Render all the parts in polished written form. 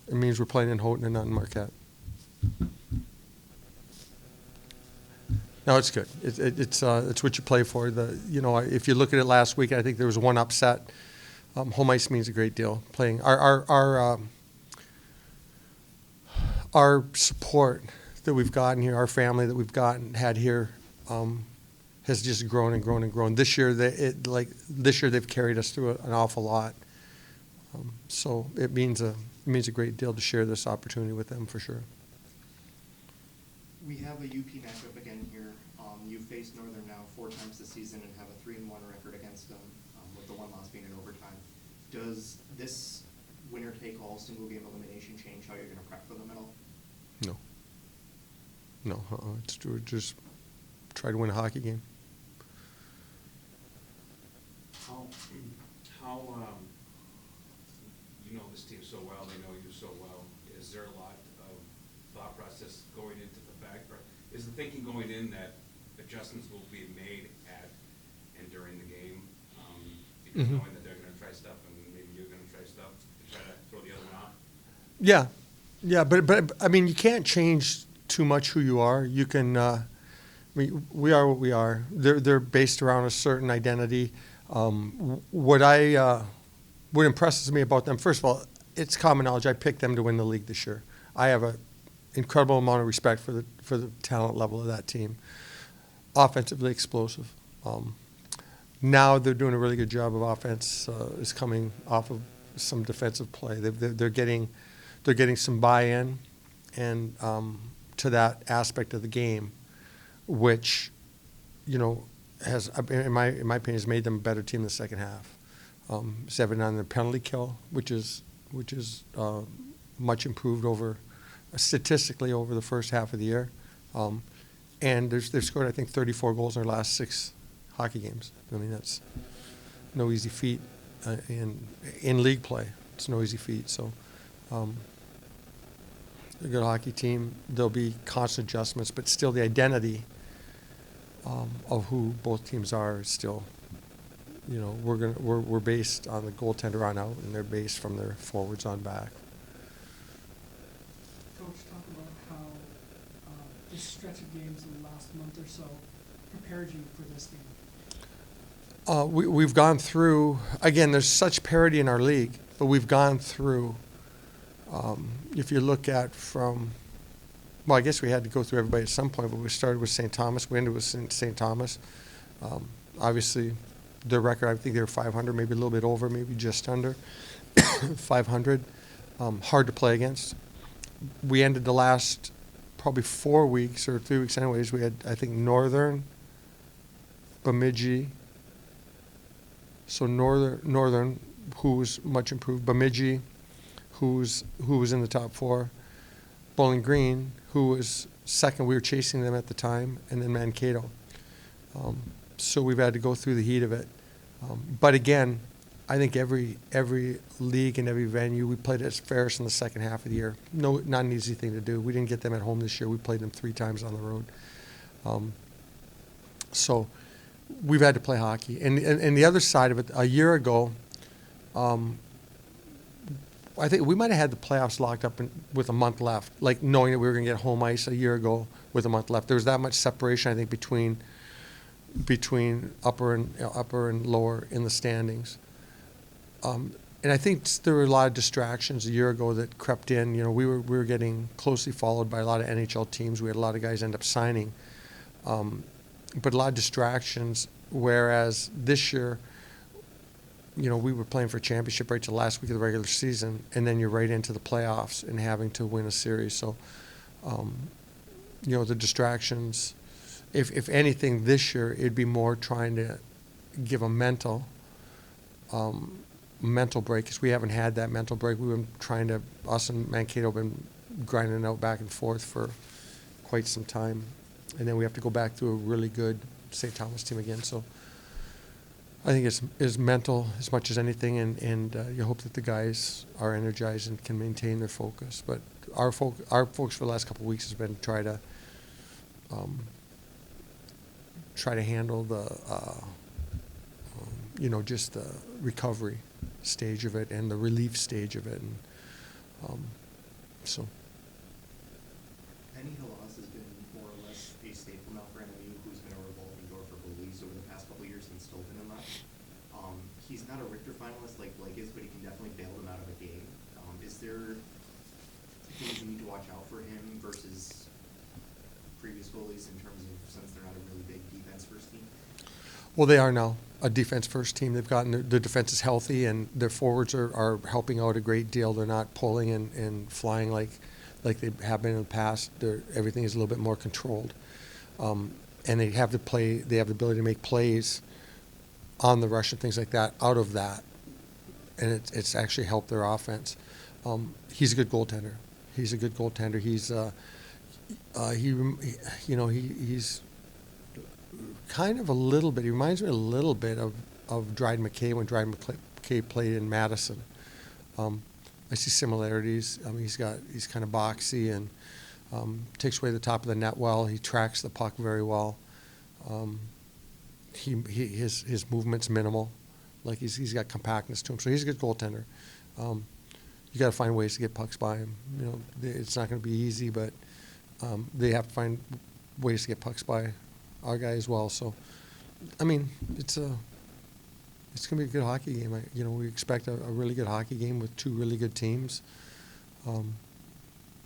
It means we're playing in Houghton and not in Marquette. No, it's good. It's what you play for. If you look at it last week, I think there was one upset. Home ice means a great deal. Playing our support that we've gotten here, our family that we've had here, has just grown and grown and grown. This year, they've carried us through an awful lot. So it means a great deal to share this opportunity with them for sure. We have a UP matchup again here. You faced Northern now 4 times this season and have a 3-1 record against them, with the one loss being in overtime. Does this winner-take-all single-game elimination change how you're going to prep for them at all? No. No, it's just try to win a hockey game. How you know this team so well, they know you so well. Is there a lot of thought process going into the fact, or is the thinking going in that adjustments will be made at and during the game, because knowing that they're going to try stuff and maybe you're going to try stuff to try to throw the other one off? Yeah, but I mean, you can't change too much who you are. You can. We are what we are. They're based around a certain identity. What impresses me about them, first of all, it's common knowledge. I picked them to win the league this year. I have an incredible amount of respect for the talent level of that team. Offensively explosive. Now they're doing a really good job of offense. Is coming off of some defensive play. They're getting some buy-in and to that aspect of the game, which has, in my opinion, has made them a better team in the second half. 7 on the penalty kill, which is much improved statistically over the first half of the year. And they've scored, I think, 34 goals in their last 6 hockey games. I mean, that's no easy feat in league play. It's no easy feat. So they're a good hockey team. There'll be constant adjustments, but still the identity of who both teams are is still, we're based on the goaltender on out, and they're based from their forwards on back. Coach, talk about how this stretch of games in the last month or so prepared you for this game. We've gone through, again, there's such parity in our league, but we've gone through, if you look at I guess we had to go through everybody at some point, but we started with St. Thomas, we ended with St. Thomas. Obviously, their record, I think they were 500, maybe a little bit over, maybe just under 500. Hard to play against. We ended the last probably 4 weeks or 3 weeks anyways. We had, I think, Northern, Bemidji. So Northern, who's much improved. Bemidji, who was in the top 4. Bowling Green, who was second. We were chasing them at the time, and then Mankato. So we've had to go through the heat of it. But again, I think every league and every venue, we played at Ferris in the second half of the year. No, not an easy thing to do. We didn't get them at home this year. We played them 3 times on the road. So we've had to play hockey. And the other side of it, a year ago, I think we might have had the playoffs locked up with a month left, like knowing that we were going to get home ice a year ago with a month left. There was that much separation, I think, between upper and lower in the standings. And I think there were a lot of distractions a year ago that crept in. We were getting closely followed by a lot of NHL teams. We had a lot of guys end up signing, but a lot of distractions. Whereas this year, we were playing for a championship right to the last week of the regular season, and then you're right into the playoffs and having to win a series. So, the distractions, if anything this year, it'd be more trying to give a mental break, because we haven't had that mental break. We've been us and Mankato have been grinding it out back and forth for quite some time. And then we have to go back to a really good St. Thomas team again. So I think it's mental as much as anything, and you hope that the guys are energized and can maintain their focus. But our focus for the last couple of weeks has been try to handle the just the recovery stage of it and the relief stage of it, and So. Penny Halas has been more or less a staple now for NMU, who's been a revolving door for goalies over the past couple of years since Stolpen left. He's not a Richter finalist like Blake is, but he can definitely bail them out of a game. Is there things you need to watch out for him versus previous goalies in terms of, since they're not a really big defense first team? Well, they are now a defense first team. They've gotten their defense is healthy, and their forwards are helping out a great deal. They're not pulling and flying like they have been in the past. Everything is a little bit more controlled, and they have the play. They have the ability to make plays on the rush and things like that out of that, and it's actually helped their offense. He's a good goaltender. He's a good goaltender. He's kind of a little bit. He reminds me a little bit of Dryden McKay when Dryden McKay played in Madison. I see similarities. I mean, he's kind of boxy and takes away the top of the net well. He tracks the puck very well. His movement's minimal. Like he's got compactness to him, so he's a good goaltender. You got to find ways to get pucks by him. You know, it's not going to be easy, but they have to find ways to get pucks by our guy as well. So, I mean, it's going to be a good hockey game. We expect a really good hockey game with two really good teams, and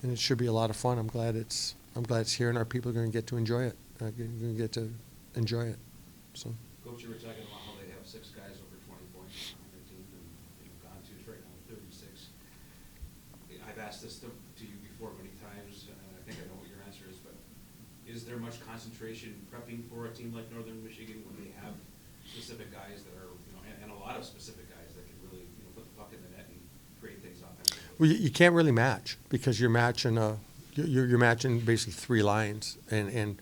it should be a lot of fun. I'm glad it's here, and our people are going to get to enjoy it. Going to get to enjoy it. So. Coach, you were talking about how they have 6 guys over 20 points on their team, and they've gone to right now 36. I've asked this to you before many times, and I think I know what your answer is, but is there much concentration prepping for a team like Northern Michigan when they have specific guys that are, and a lot of specific guys that can really, put the puck in the net and create things offensively? Well, you can't really match because you're matching you're matching basically 3 lines, and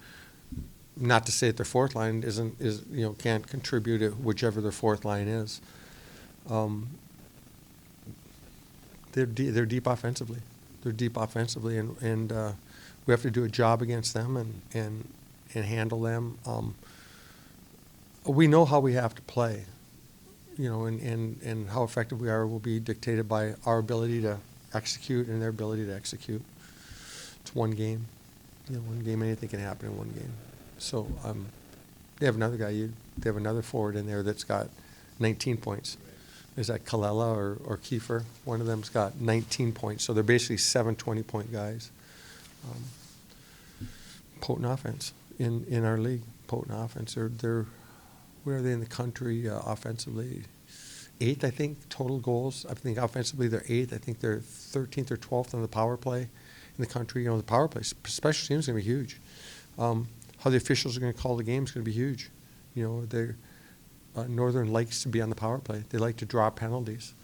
not to say that their fourth line can't contribute to whichever their fourth line is. They're deep offensively. They're deep offensively, and we have to do a job against them and handle them. We know how we have to play, and how effective we are will be dictated by our ability to execute and their ability to execute. It's one game. One game, anything can happen in one game. So they have another guy. They have another forward in there that's got 19 points. Is that Kalela or Kiefer? One of them's got 19 points. So they're basically 7 20-point guys. Potent offense in our league. Potent offense. They're where are they in the country offensively? 8th, I think, total goals. I think offensively they're 8th. I think they're 13th or 12th on the power play in the country. The power play, special teams, is going to be huge. How the officials are going to call the game is going to be huge. Northern likes to be on the power play. They like to draw penalties.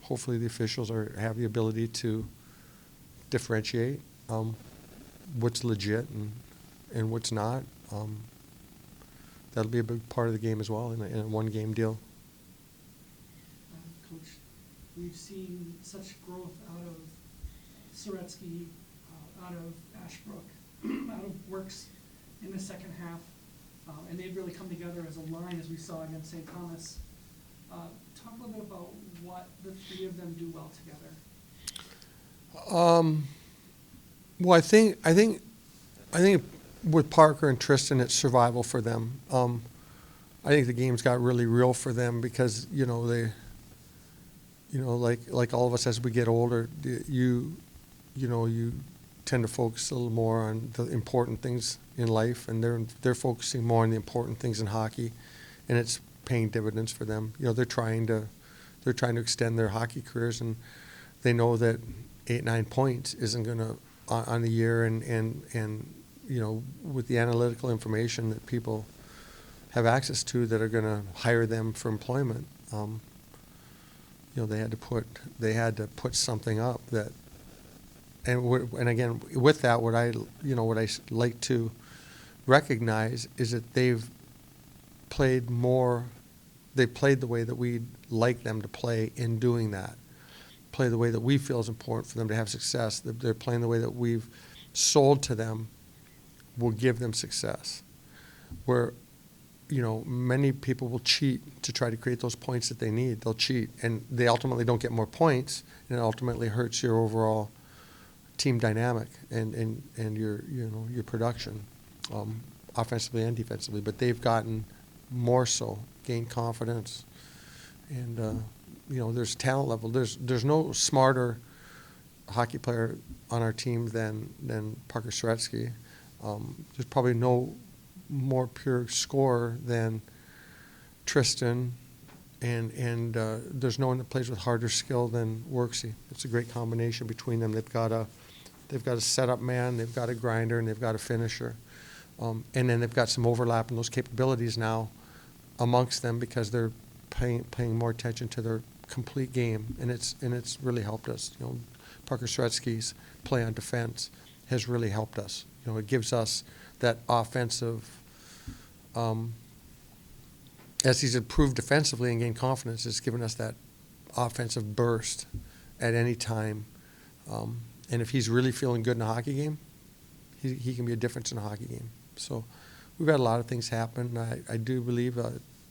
Hopefully the officials have the ability to differentiate what's legit and what's not. That'll be a big part of the game as well in a one-game deal. Coach, we've seen such growth out of Soretsky, out of Ashbrook, out of Works in the second half, and they've really come together as a line, as we saw against St. Thomas. Talk a little bit about what the 3 of them do well together. Well, I think with Parker and Tristan, it's survival for them. I think the game's got really real for them because they, like all of us as we get older, you tend to focus a little more on the important things in life, and they're focusing more on the important things in hockey, and it's paying dividends for them. They're trying to extend their hockey careers, and they know that 8-9 points isn't going to on the year, and with the analytical information that people have access to that are going to hire them for employment, they had to put something up that. And again, with that, what I like to recognize is that they've played more. They played the way that we'd like them to play in doing that. Play the way that we feel is important for them to have success. They're playing the way that we've sold to them will give them success. Where many people will cheat to try to create those points that they need. They'll cheat, and they ultimately don't get more points, and it ultimately hurts your overall team dynamic and your production, offensively and defensively. But they've gotten more so, gained confidence, and there's talent level. There's no smarter hockey player on our team than Parker Suretsky. There's probably no more pure scorer than Tristan, and there's no one that plays with harder skill than Worksy. It's a great combination between them. They've got a setup man, they've got a grinder, and they've got a finisher, and then they've got some overlap in those capabilities now amongst them because they're paying more attention to their complete game, and it's really helped us. Parker Suretsky's play on defense has really helped us. It gives us that offensive, as he's improved defensively and gained confidence, it's given us that offensive burst at any time. And if he's really feeling good in a hockey game, he can be a difference in a hockey game. So we've had a lot of things happen. I do believe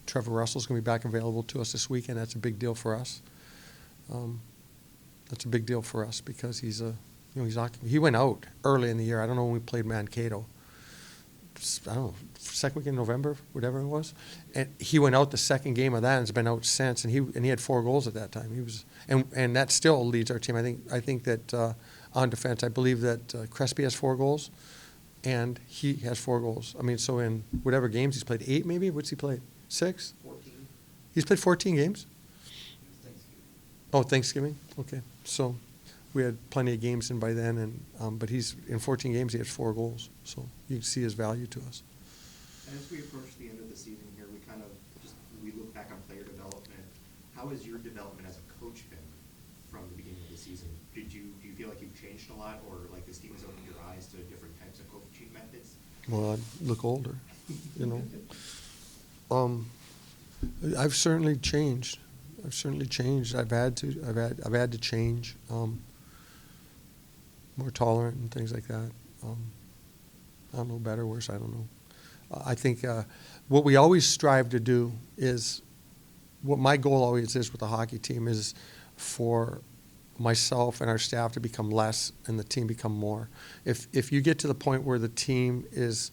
Trevor Russell's going to be back available to us this weekend. That's a big deal for us. That's a big deal for us because he went out early in the year. I don't know when we played Mankato. I don't know, second week in November, whatever it was, and he went out the second game of that and has been out since. And he had 4 goals at that time. He was, and that still leads our team. I think that on defense, I believe that Crespi has 4 goals, and he has 4 goals. I mean, so in whatever games he's played, 8 maybe. What's he played? 6? 14. He's played 14 games. Thanksgiving. Oh, Thanksgiving. Okay, so we had plenty of games in by then, and but he's in 14 games. He has 4 goals, so you can see his value to us. And as we approach the end of the season here, we look back on player development. How has your development as a coach been from the beginning of the season? Do you feel like you've changed a lot, or like this team has opened your eyes to different types of coaching methods? Well, I look older, I've certainly changed. I've had to change. More tolerant and things like that. I don't know, better, worse, I don't know. I think what we always strive to do is, what my goal always is with the hockey team is for myself and our staff to become less and the team become more. If you get to the point where the team is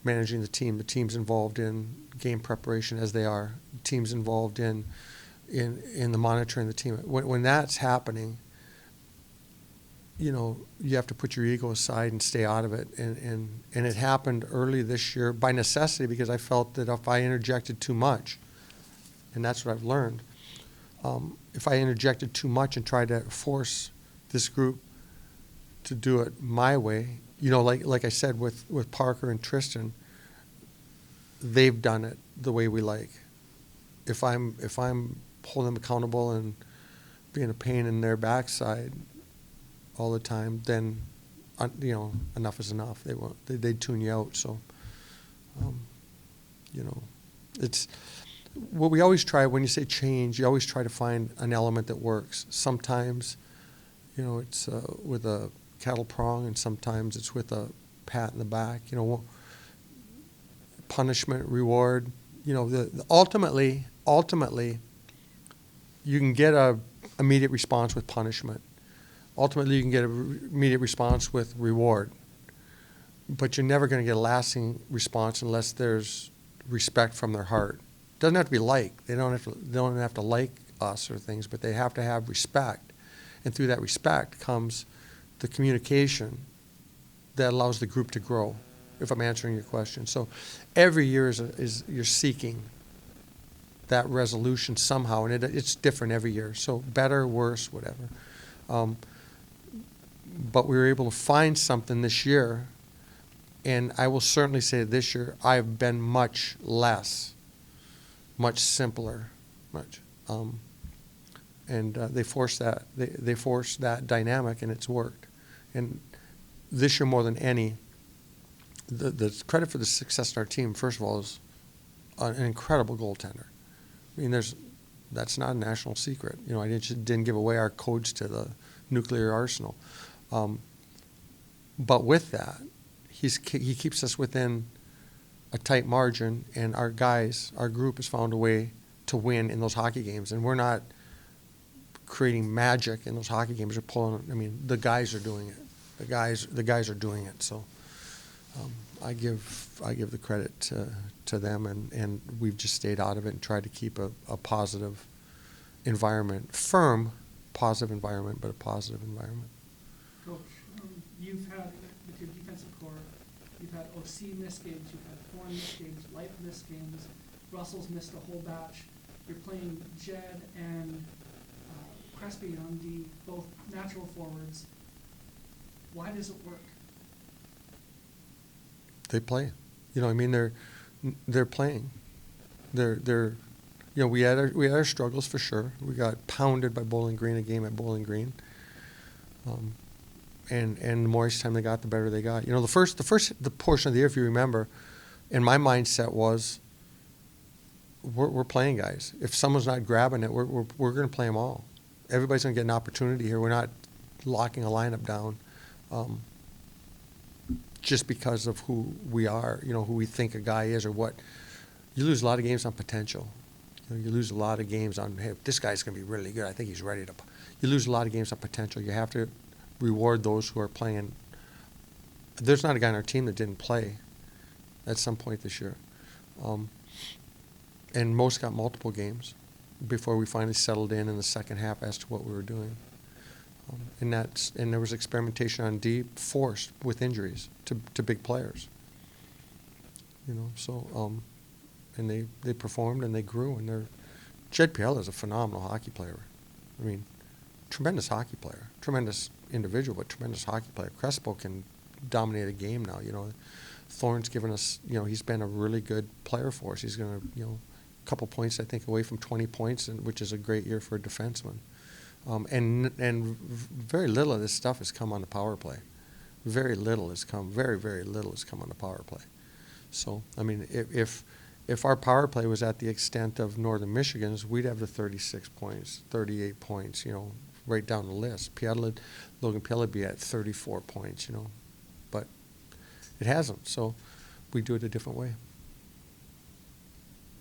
managing the team's involved in game preparation as they are, the team's involved in the monitoring the team. When that's happening, you have to put your ego aside and stay out of it. And it happened early this year by necessity because I felt that if I interjected too much, and that's what I've learned, if I interjected too much and tried to force this group to do it my way, like I said with Parker and Tristan, they've done it the way we like. If I'm holding them accountable and being a pain in their backside all the time, then enough is enough. They'd tune you out. So it's what we always try. When you say change, you always try to find an element that works. Sometimes it's with a cattle prong, and sometimes it's with a pat in the back. Punishment, reward. Ultimately you can get a immediate response with punishment. Ultimately, you can get an immediate response with reward. But you're never going to get a lasting response unless there's respect from their heart. It doesn't have to be like. They don't have to like us or things, but they have to have respect. And through that respect comes the communication that allows the group to grow, if I'm answering your question. So every year is you're seeking that resolution somehow, and it's different every year. So better, worse, whatever. But we were able to find something this year, and I will certainly say this year I've been much less, much simpler, and they forced that. They forced that dynamic, and it's worked. And this year more than any, the credit for the success in our team, first of all, is an incredible goaltender. I mean, that's not a national secret. I didn't give away our codes to the nuclear arsenal. But with that, he keeps us within a tight margin, and our guys, our group has found a way to win in those hockey games. And we're not creating magic in those hockey games. We're pulling. I mean, the guys are doing it. The guys are doing it. So I give the credit to them, and we've just stayed out of it and tried to keep a positive environment, firm, positive environment, but a positive environment. Coach, you've had, with your defensive core, you've had OC missed games, you've had Horn missed games, Light missed games, Russell's missed a whole batch. You're playing Jed and Crespi on the both natural forwards. Why does it work? They play. You know, I mean, they're playing. They're you know, we had our struggles for sure. We got pounded by Bowling Green, a game at Bowling Green. And the more each time they got, the better they got. You know, the portion of the year, if you remember, and my mindset was, we're playing guys. If someone's not grabbing it, we're going to play them all. Everybody's going to get an opportunity here. We're not locking a lineup down just because of who we are, you know, who we think a guy is or what. You lose a lot of games on potential. You lose a lot of games on, hey, this guy's going to be really good. I think he's ready to. You lose a lot of games on potential. You have to reward those who are playing. There's not a guy on our team that didn't play at some point this year. And most got multiple games before we finally settled in the second half as to what we were doing. And there was experimentation on D forced with injuries to big players. You know, so and they performed and they grew, and Jed Piella is a phenomenal hockey player. I mean, tremendous hockey player, tremendous individual, but tremendous hockey player. Crespo can dominate a game now. You know, Thorne's given us, you know, he's been a really good player for us. He's going to, you know, a couple points, I think, away from 20 points, which is a great year for a defenseman. And very little of this stuff has come on the power play. Very little has come on the power play. So, I mean, if our power play was at the extent of Northern Michigan's, we'd have the 36 points, 38 points, you know, right down the list. Logan Piella would be at 34 points, you know, but it hasn't. So we do it a different way.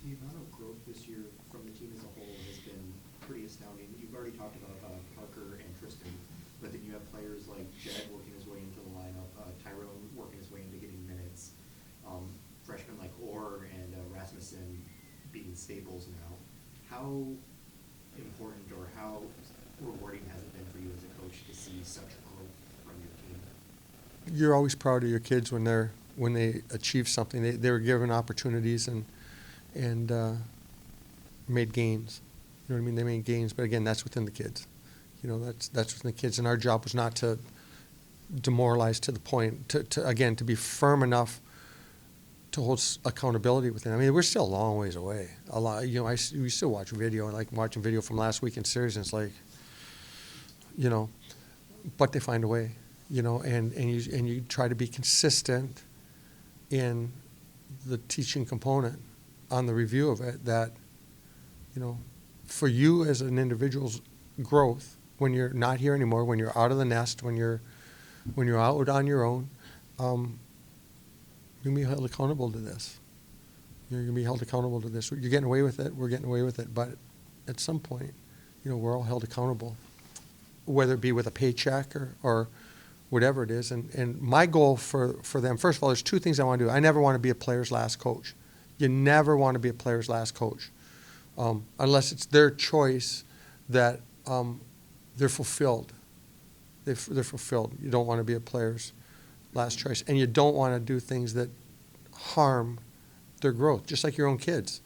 The amount of growth this year from the team as a whole has been pretty astounding. You've already talked about Parker and Tristan, but then you have players like Jed working his way into the lineup, Tyrone working his way into getting minutes, freshmen like Orr and Rasmussen being staples now. How important or how rewarding has it been for you as a coach to see such growth from your team? You're always proud of your kids when they achieve something. They were given opportunities and made gains. You know what I mean? They made gains, but again, that's within the kids. You know, that's within the kids, and our job was not to demoralize to the point to be firm enough to hold accountability within. I mean, we're still a long ways away. A lot, you know, we still watch video, like watching video from last weekend series, and it's like, you know, but they find a way, you know, and you try to be consistent in the teaching component on the review of it, that, you know, for you as an individual's growth, when you're not here anymore, when you're out of the nest, when you're out on your own, you're going to be held accountable to this. You're going to be held accountable to this. You're getting away with it. We're getting away with it. But at some point, you know, we're all held accountable, whether it be with a paycheck or whatever it is. And my goal for them, first of all, there's two things I want to do. I never want to be a player's last coach. You never want to be a player's last coach, unless it's their choice that they're fulfilled. They're fulfilled. You don't want to be a player's last choice. And you don't want to do things that harm their growth, just like your own kids.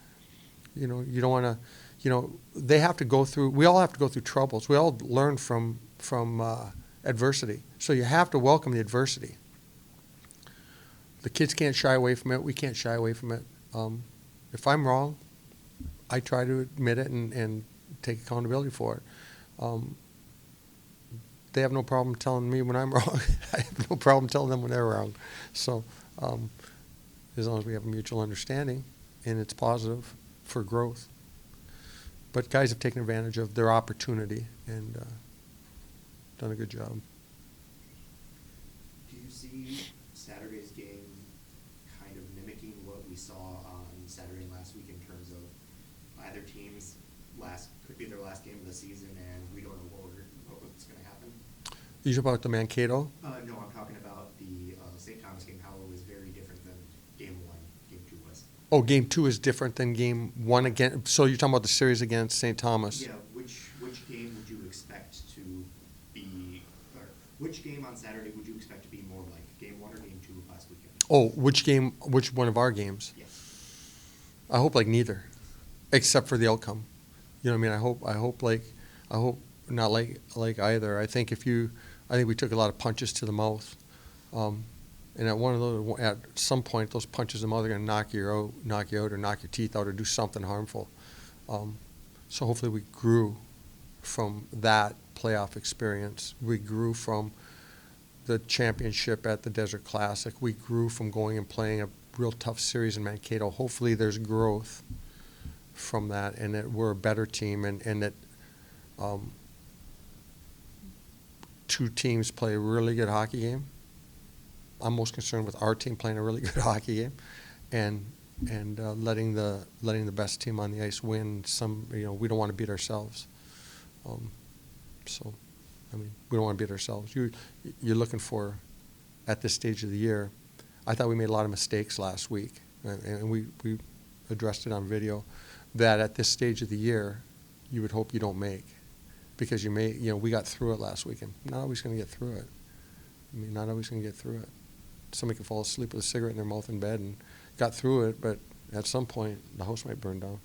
You know, you don't want to, you know, they have to go through, we all have to go through troubles. We all learn from adversity. So you have to welcome the adversity. The kids can't shy away from it. We can't shy away from it. If I'm wrong, I try to admit it and take accountability for it. They have no problem telling me when I'm wrong. I have no problem telling them when they're wrong. So as long as we have a mutual understanding and it's positive for growth. But guys have taken advantage of their opportunity and done a good job. Do you see Saturday's game kind kind of mimicking what we saw on Saturday and last week in terms of either team's could be their last game of the season, and we don't know what's going to happen? You talk about the Mankato? No, I'm talking about the St. Thomas game, how it was very different than game 1, game 2 was. Oh, game 2 is different than game 1 again. So you're talking about the series against St. Thomas? Yeah, which game would you expect to be, or which game on Saturday would you expect to be more like game 1 or game 2 of last weekend? Oh, which one of our games? Yes. I hope like neither, except for the outcome. You know what I mean? I hope not like either. I think we took a lot of punches to the mouth, and at some point those punches in the mouth are going to knock you out, or knock your teeth out, or do something harmful. So hopefully we grew from that playoff experience. We grew from the championship at the Desert Classic. We grew from going and playing a real tough series in Mankato. Hopefully there's growth from that, and that we're a better team, and that two teams play a really good hockey game. I'm most concerned with our team playing a really good hockey game, and letting the best team on the ice win. We don't want to beat ourselves. So, I mean, we don't want to beat ourselves. You're looking for, at this stage of the year, I thought we made a lot of mistakes last week, and we addressed it on video, that at this stage of the year, you would hope you don't make, because we got through it last week, and not always going to get through it. I mean, not always going to get through it. Somebody could fall asleep with a cigarette in their mouth in bed and got through it, but at some point, the house might burn down.